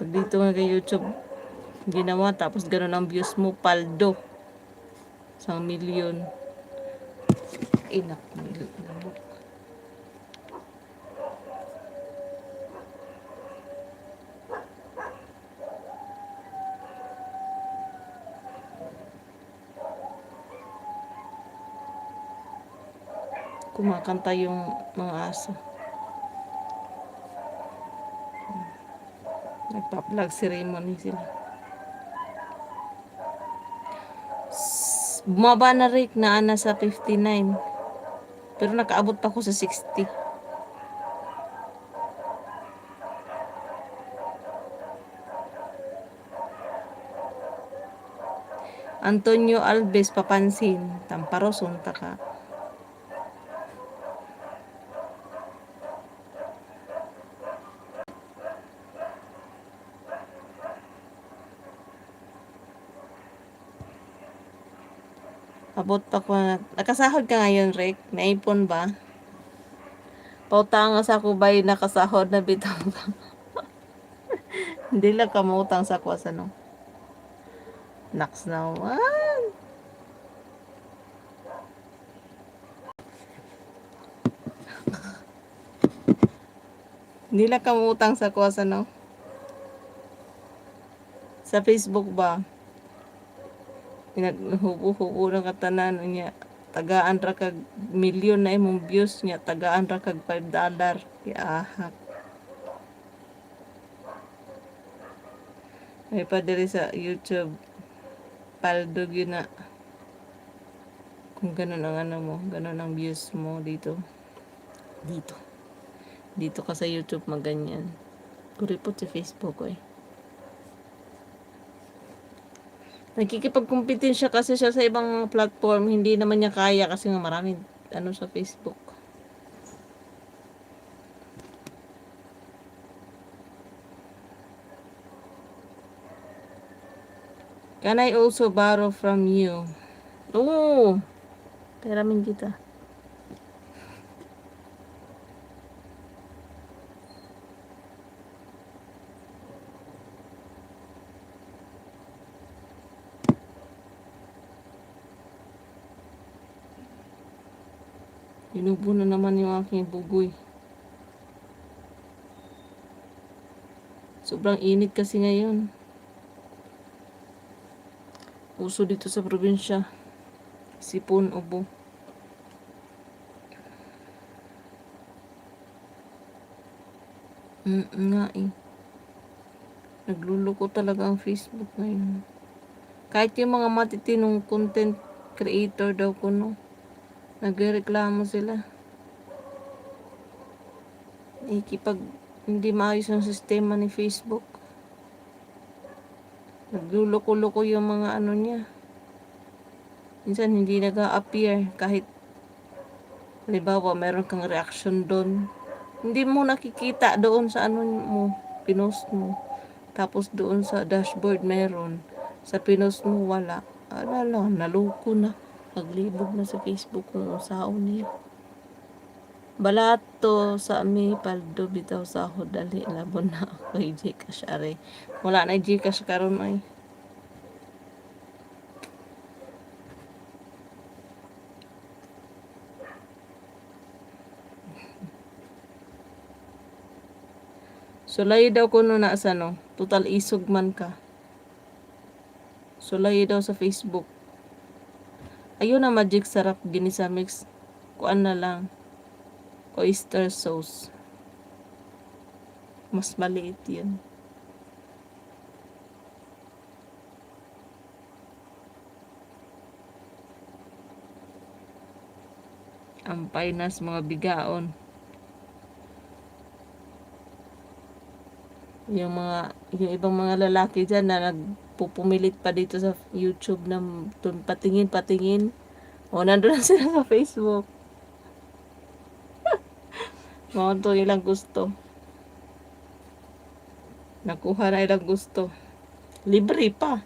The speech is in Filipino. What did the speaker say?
Pag dito nga kay YouTube, ginawa, tapos ganun ang views mo, paldo. 1,000,000. Inak, lamok. Kumakanta yung mga aso. Nagpa-flag ceremony sila. Bumaba na Rick na ana sa 59. Pero nakaabot pa ko sa 60. Antonio Alves papansin. Tamparos unta ka. Abot pa ko na. Nakasahod ka ngayon, Rick? Naipon ba? Pautang sa ako ba'y nakasahod na bitaw ka? Hindi lang ka mautang sa kuwas ano. Naks naman. Hindi lang ka mautang sa kuwas ano. Sa Facebook ba? Pinaghubo-hubo ng katanan niya. Tagaan ra kag milyon na imong views niya. Tagaan ra kag $5. Iahak. May pa diri sa YouTube. Paldog yun na. Kung ganun ang ano mo. Ganun ang views mo dito. Dito. Dito ka sa YouTube maganyan. Kuripot sa Facebook ko eh. Nakikipagkumpetensya kasi siya sa ibang platform. Hindi naman niya kaya kasi nga maraming ano sa Facebook. Can I also borrow from you? Oo. Peramin kita. Inubo na naman yung aking bugoy. Sobrang init kasi ngayon. Uso dito sa probinsya. Sipon, ubo. Nga eh. Nagluluko talaga ang Facebook ngayon. Kahit yung mga matitinong content creator daw ko no. Nagreklamo sila. Ikipag hindi maayos ang sistema ni Facebook. Nagluloko-loko yung mga ano niya. Minsan hindi nag-a-appear kahit halimbawa meron kang reaction doon. Hindi mo nakikita doon sa ano mo, pinost mo. Tapos doon sa dashboard meron. Sa pinost mo wala. Alala, naloko na. Naglibog na sa Facebook kung usaon niya. Balato sa ami paldo bitaw sahod dali labon na ako Gcash are. Wala na Gcash karon ay. Sulay daw kuno na sa no. Total isog man ka. Sulay daw sa Facebook. Ayun na magic sarap ginisa mix. Kuan na lang. Oyster sauce. Mas maliit yun. Ang painas mga bigaon. Yung ibang mga lalaki dyan na nagpupumilit pa dito sa YouTube na patingin. O, nandun na sila sa Facebook. Mga to nilang gusto. Nakuha na ilang gusto. Libre pa.